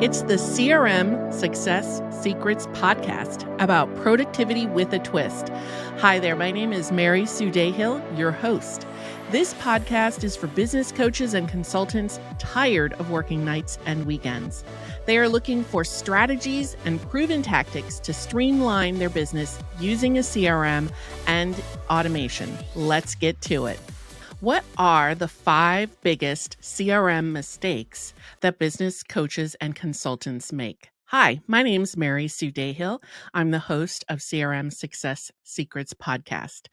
It's the CRM Success Secrets podcast about productivity with a twist. Hi there, my name is Mary Sue Dahill, your host. This podcast is for business coaches and consultants tired of working nights and weekends. They are looking for strategies and proven tactics to streamline their business using a CRM and automation. Let's get to it. What are the 5 biggest CRM mistakes that business coaches and consultants make? Hi, my name is Mary Sue Dahill. I'm the host of CRM Success Secrets podcast,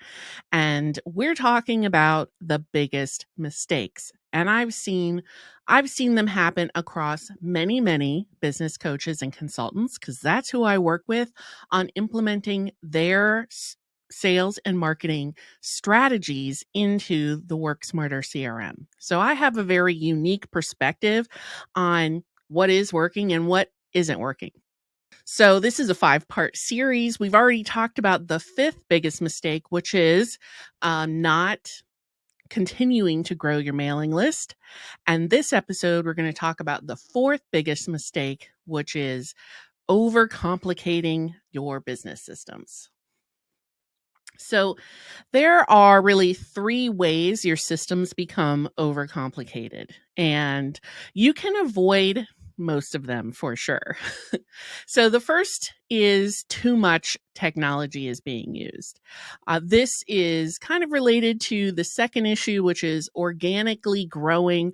and we're talking about the biggest mistakes. And I've seen them happen across many business coaches and consultants, because that's who I work with on implementing their sales and marketing strategies into the Work Smarter CRM. So I have a very unique perspective on what is working and what isn't working. So this is a 5-part series. We've already talked about the 5th biggest mistake, which is not continuing to grow your mailing list. And this episode, we're going to talk about the 4th biggest mistake, which is overcomplicating your business systems. So there are really 3 ways your systems become overcomplicated, and you can avoid most of them for sure. So the first is too much technology is being used. This is kind of related to the second issue, which is organically growing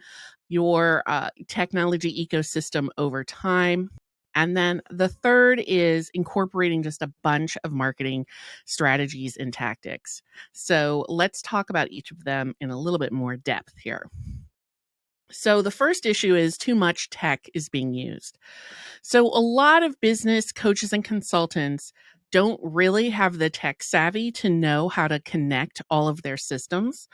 your technology ecosystem over time. And then the third is incorporating just a bunch of marketing strategies and tactics. So let's talk about each of them in a little bit more depth here. So the first issue is too much tech is being used. So a lot of business coaches and consultants don't really have the tech savvy to know how to connect all of their systems.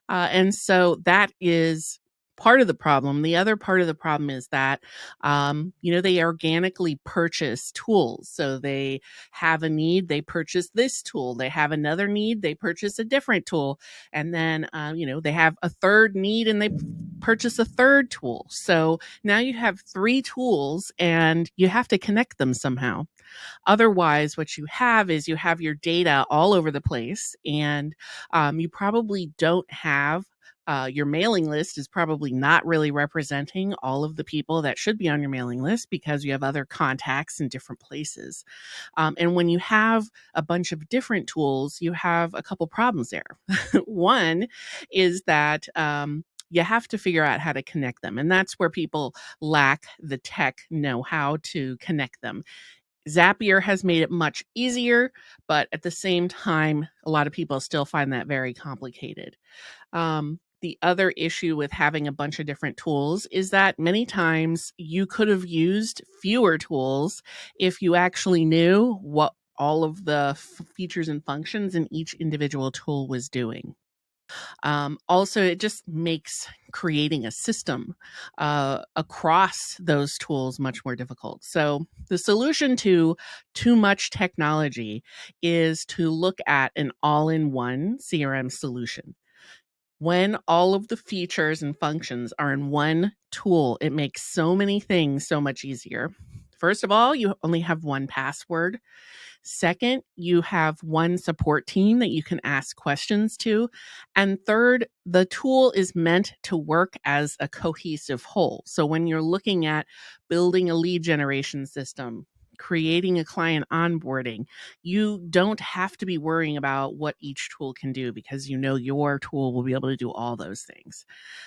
And so that is part of the problem. The other part of the problem is that, they organically purchase tools. So they have a need, they purchase this tool. They have another need, they purchase a different tool. And then, they have a third need and they purchase a third tool. So now you have 3 tools and you have to connect them somehow. Otherwise, what you have is you have your data all over the place, and you probably don't have your mailing list is probably not really representing all of the people that should be on your mailing list because you have other contacts in different places. And when you have a bunch of different tools, you have a couple problems there. One is that you have to figure out how to connect them. And that's where people lack the tech know-how to connect them. Zapier has made it much easier, but at the same time, a lot of people still find that very complicated. The other issue with having a bunch of different tools is that many times you could have used fewer tools if you actually knew what all of the features and functions in each individual tool was doing. Also, it just makes creating a system across those tools much more difficult. So the solution to too much technology is to look at an all-in-one CRM solution. When all of the features and functions are in one tool, it makes so many things so much easier. First of all, you only have one password. Second, you have one support team that you can ask questions to. And third, the tool is meant to work as a cohesive whole. So when you're looking at building a lead generation system, creating a client onboarding, you don't have to be worrying about what each tool can do because you know your tool will be able to do all those things.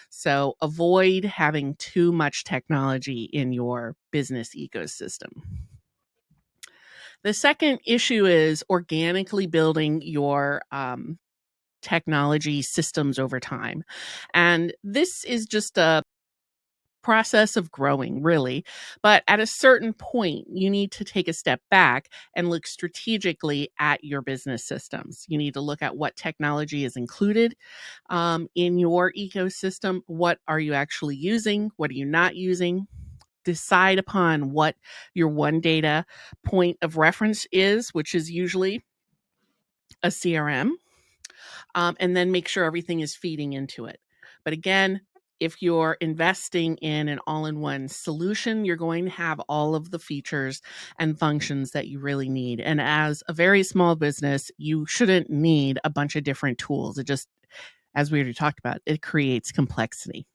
So avoid having too much technology in your business ecosystem. The second issue is organically building your technology systems over time. And this is just a process of growing, really. But at a certain point, you need to take a step back and look strategically at your business systems. You need to look at what technology is included in your ecosystem. What are you actually using? What are you not using? Decide upon what your one data point of reference is, which is usually a CRM, and then make sure everything is feeding into it. But again, if you're investing in an all-in-one solution, you're going to have all of the features and functions that you really need. And as a very small business, you shouldn't need a bunch of different tools. It just, as we already talked about, it creates complexity.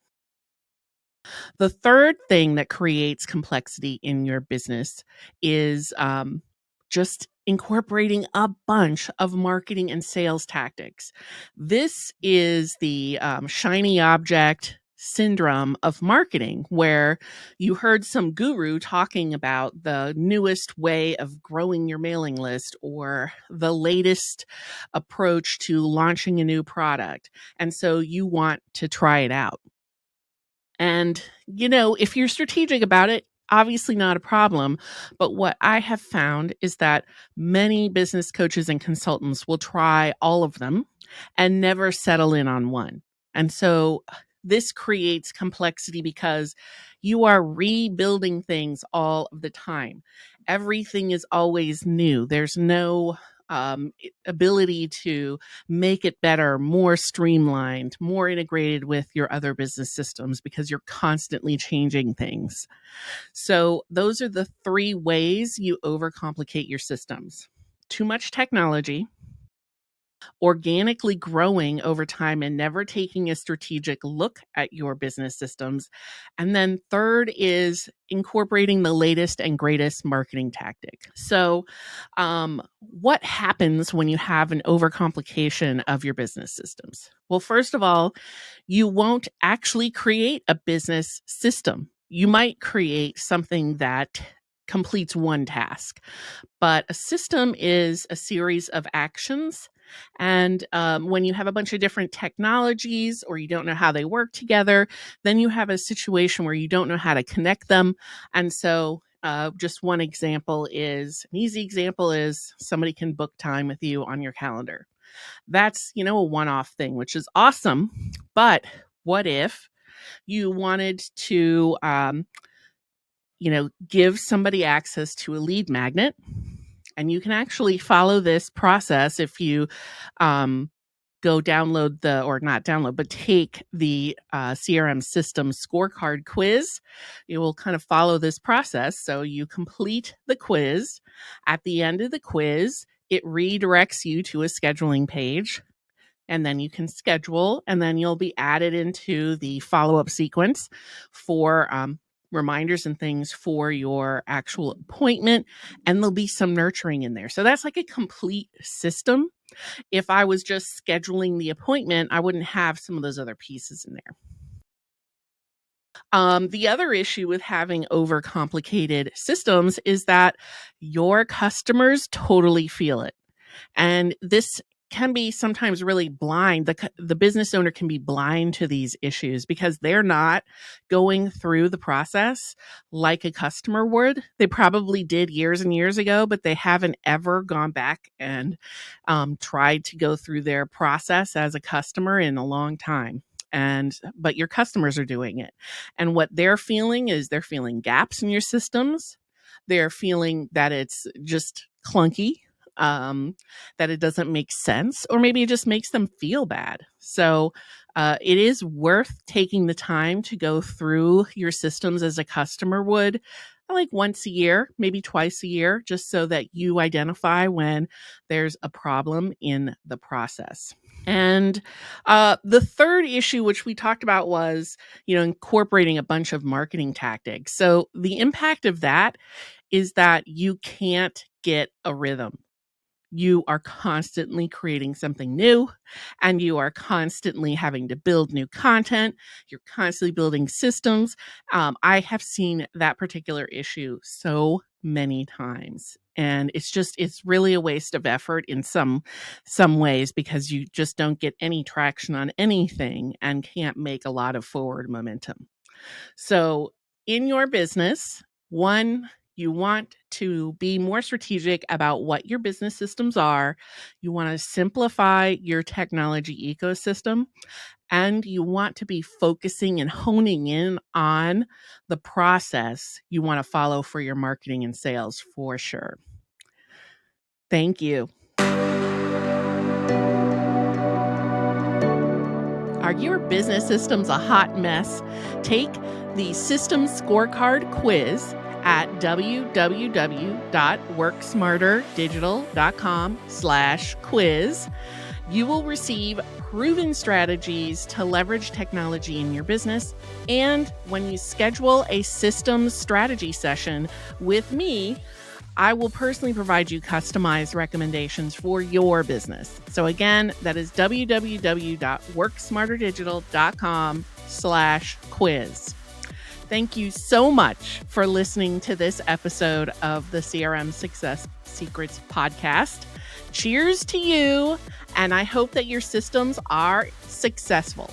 The third thing that creates complexity in your business is just incorporating a bunch of marketing and sales tactics. This is the shiny object syndrome of marketing, where you heard some guru talking about the newest way of growing your mailing list or the latest approach to launching a new product. And so you want to try it out. And, if you're strategic about it, obviously not a problem. But what I have found is that many business coaches and consultants will try all of them and never settle in on one. And so this creates complexity because you are rebuilding things all of the time. Everything is always new. There's no ability to make it better, more streamlined, more integrated with your other business systems because you're constantly changing things. So those are the 3 ways you overcomplicate your systems. Too much technology, organically growing over time and never taking a strategic look at your business systems. And then third is incorporating the latest and greatest marketing tactic. So, what happens when you have an overcomplication of your business systems? Well, first of all, you won't actually create a business system. You might create something that completes one task, but a system is a series of actions. And when you have a bunch of different technologies or you don't know how they work together, then you have a situation where you don't know how to connect them. And so just one example is, an easy example is somebody can book time with you on your calendar. That's, a one-off thing, which is awesome. But what if you wanted to, give somebody access to a lead magnet? And you can actually follow this process if you go download or not download, but take the CRM system scorecard quiz. You will kind of follow this process. So you complete the quiz. At the end of the quiz, it redirects you to a scheduling page. And then you can schedule, and then you'll be added into the follow-up sequence for reminders and things for your actual appointment, and there'll be some nurturing in there. So that's like a complete system. If I was just scheduling the appointment, I wouldn't have some of those other pieces in there. The other issue with having overcomplicated systems is that your customers totally feel it. And this can be sometimes really blind. The business owner can be blind to these issues because they're not going through the process like a customer would. They probably did years and years ago, but they haven't ever gone back and tried to go through their process as a customer in a long time. But your customers are doing it. And what they're feeling is they're feeling gaps in your systems. They're feeling that it's just clunky, that it doesn't make sense, or maybe it just makes them feel bad. So it is worth taking the time to go through your systems as a customer would, like once a year, maybe twice a year, just so that you identify when there's a problem in the process. And the third issue, which we talked about, was, incorporating a bunch of marketing tactics. So the impact of that is that you can't get a rhythm. You are constantly creating something new, and you are constantly having to build new content. You're constantly building systems. I have seen that particular issue so many times, and it's really a waste of effort in some ways, because you just don't get any traction on anything and can't make a lot of forward momentum. So in your business, one, you want to be more strategic about what your business systems are. You want to simplify your technology ecosystem, and you want to be focusing and honing in on the process you want to follow for your marketing and sales for sure. Thank you. Are Are your business systems a hot mess? Take the Systems Scorecard quiz at www.worksmarterdigital.com/quiz. You will receive proven strategies to leverage technology in your business. And when you schedule a systems strategy session with me, I will personally provide you customized recommendations for your business. So again, that is www.worksmarterdigital.com/quiz. Thank you so much for listening to this episode of the CRM Success Secrets podcast. Cheers to you, and I hope that your systems are successful.